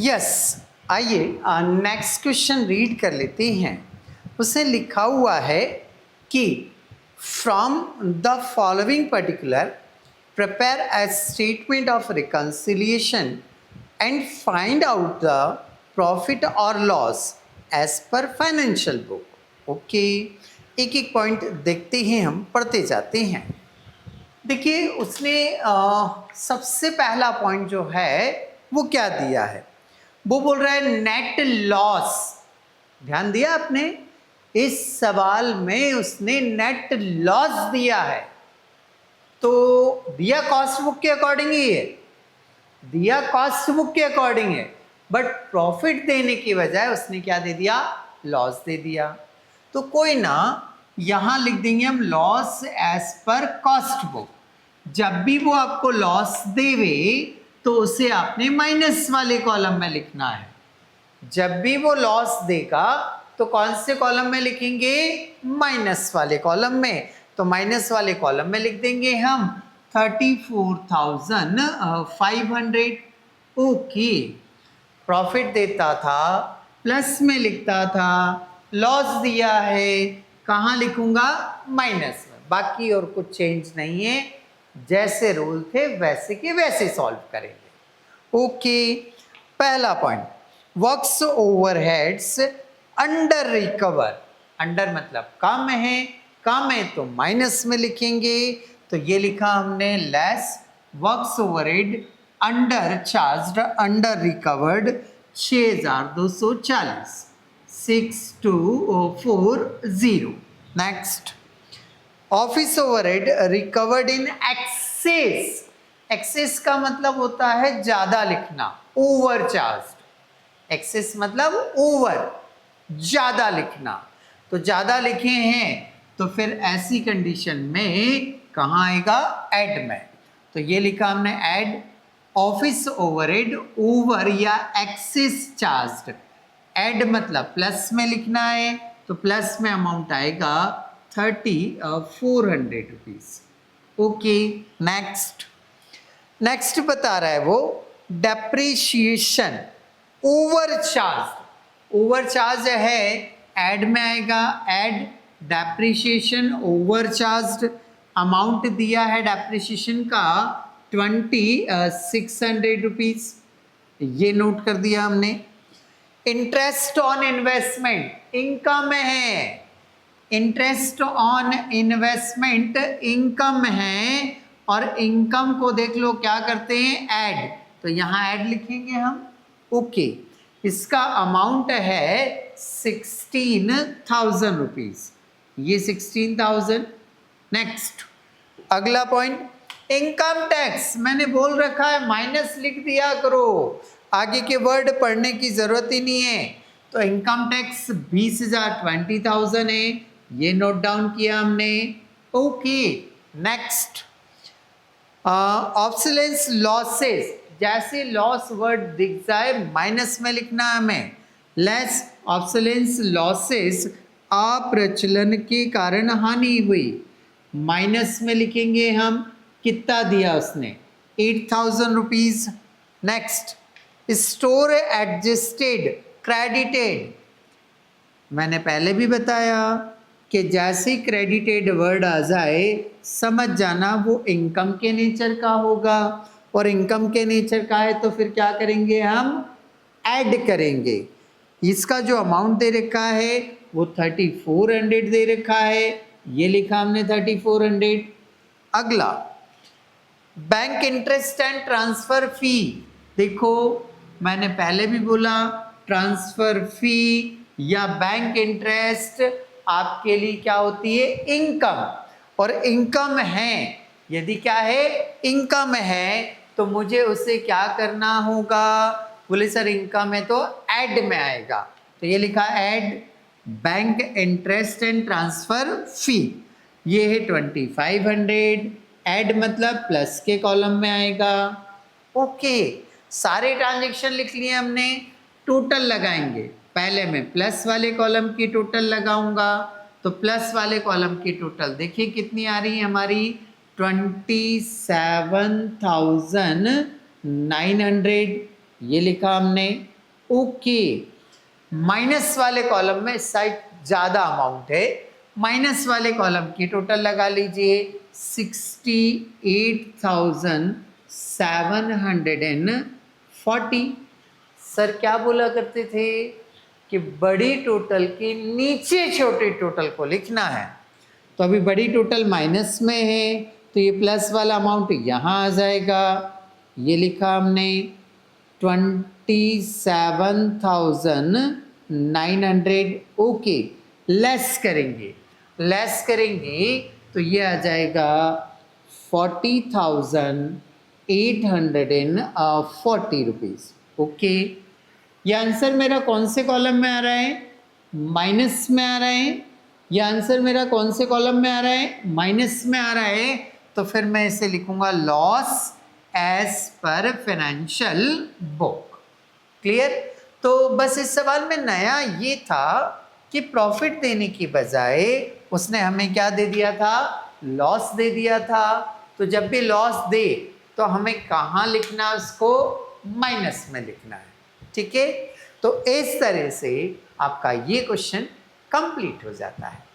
Yes, आइए next question read कर लेते हैं। उसने लिखा हुआ है कि from the following particular prepare a statement of reconciliation and find out the profit और loss as per financial book. Okay, एक एक पॉइंट देखते हैं, हम पढ़ते जाते हैं। देखिए उसने सबसे पहला पॉइंट जो है वो क्या दिया है, वो बोल रहा है नेट लॉस। ध्यान दिया आपने, इस सवाल में उसने नेट लॉस दिया है। तो दिया कॉस्ट बुक के अकॉर्डिंग ही है, दिया कॉस्ट बुक के अकॉर्डिंग है, बट प्रॉफिट देने की बजाय उसने क्या दे दिया, लॉस दे दिया। तो कोई ना, यहां लिख देंगे हम loss as per cost book. जब भी वो आपको लॉस देवे तो उसे आपने माइनस वाले कॉलम में लिखना है। जब भी वो लॉस देगा तो कौन से कॉलम में लिखेंगे, माइनस वाले कॉलम में। तो माइनस वाले कॉलम में लिख देंगे हम 34,500। ओके, प्रॉफिट देता था, प्लस में लिखता था, लॉस दिया है, कहाँ लिखूंगा, माइनस में। बाकी और कुछ चेंज नहीं है, जैसे रूल थे वैसे के वैसे सॉल्व करेंगे। ओके, पहला point, works overheads under recover. Under मतलब कम है तो माइनस में लिखेंगे। तो ये लिखा हमने less works overhead under charged under recovered 6240 6240। Next, office overhead recovered in excess. Excess का मतलब होता है ज्यादा लिखना, ओवर चार्ज। एक्सेस मतलब ओवर, ज्यादा लिखना। तो ज्यादा लिखे हैं तो फिर ऐसी कंडीशन में कहाँ आएगा, एड में। तो ये लिखा हमने एड ऑफिस ओवरहेड ओवर या एक्सेस चार्ज। एड मतलब प्लस में लिखना है, तो प्लस में अमाउंट आएगा 3400 रुपीज। ओके, नेक्स्ट बता रहा है वो डेप्रीशिएशन ओवरचार्ज। ओवरचार्ज है, एड में आएगा, एड डेप्रीशिएशन ओवरचार्ज। अमाउंट दिया है डेप्रीशिएशन का 2600 रुपीज, ये नोट कर दिया हमने। इंटरेस्ट ऑन इन्वेस्टमेंट इनकम है, इंटरेस्ट ऑन इन्वेस्टमेंट इनकम है, और इनकम को देख लो क्या करते हैं, ऐड। तो यहां ऐड लिखेंगे हम। ओके, इसका अमाउंट है 16,000 रुपीज, ये 16,000। नेक्स्ट, अगला पॉइंट, इनकम टैक्स। मैंने बोल रखा है माइनस लिख दिया करो, आगे के वर्ड पढ़ने की जरूरत ही नहीं है। तो इनकम टैक्स 20,000 20,000 है, ये नोट डाउन किया हमने। Okay, next, obsolescence losses. जैसे लॉस वर्ड दिख जाए माइनस में लिखना है हमें। लेस ऑब्सोलेंस लॉसेस, अप्रचलन के कारण हानि हुई, माइनस में लिखेंगे हम। कितना दिया उसने, 8,000 rupees. Next, store adjusted credited. मैंने पहले भी बताया कि जैसे क्रेडिटेड वर्ड आ जाए समझ जाना वो इनकम के नेचर का होगा, और इनकम के नेचर का है तो फिर क्या करेंगे, हम ऐड करेंगे। इसका जो अमाउंट दे रखा है वो 3400 दे रखा है, ये लिखा हमने 3400। अगला, bank interest and transfer fee. देखो मैंने पहले भी बोला, ट्रांसफर फी या बैंक इंटरेस्ट आपके लिए क्या होती है, इनकम। और इनकम है, यदि क्या है, इनकम है, तो मुझे उसे क्या करना होगा, बोले सर इनकम है तो ऐड में आएगा। तो ये लिखा add bank interest and transfer fee, ये है 2500। ऐड मतलब प्लस के कॉलम में आएगा। ओके, सारे ट्रांजेक्शन लिख लिए हमने। टोटल लगाएंगे, पहले मैं प्लस वाले कॉलम की टोटल लगाऊंगा, तो प्लस वाले कॉलम की टोटल देखिए कितनी आ रही है हमारी, 27,900। ये लिखा हमने, ओके। माइनस वाले कॉलम में शायद ज़्यादा अमाउंट है, माइनस वाले कॉलम की टोटल लगा लीजिए 68,740। सर क्या बोला करते थे कि बड़ी टोटल के नीचे छोटे टोटल को लिखना है। तो अभी बड़ी टोटल माइनस में है तो ये प्लस वाला अमाउंट यहाँ आ जाएगा। ये लिखा हमने 27,900, ओके। लेस करेंगे, लेस करेंगे तो ये आ जाएगा 40,840 रुपीज़, ओके। ये आंसर मेरा कौन से कॉलम में आ रहा है? माइनस में आ रहा है। ये आंसर मेरा कौन से कॉलम में आ रहा है? माइनस में आ रहा है। तो फिर मैं इसे लिखूंगा loss as per financial book. Clear? तो बस इस सवाल में नया ये था कि प्रॉफिट देने की बजाय उसने हमें क्या दे दिया था? लॉस दे दिया था। तो जब भी लॉस दे तो हमें कहाँ लिखना है उसको? माइनस में लिखना है। ठीक है? तो इस तरह से आपका ये क्वेश्चन कंप्लीट हो जाता है।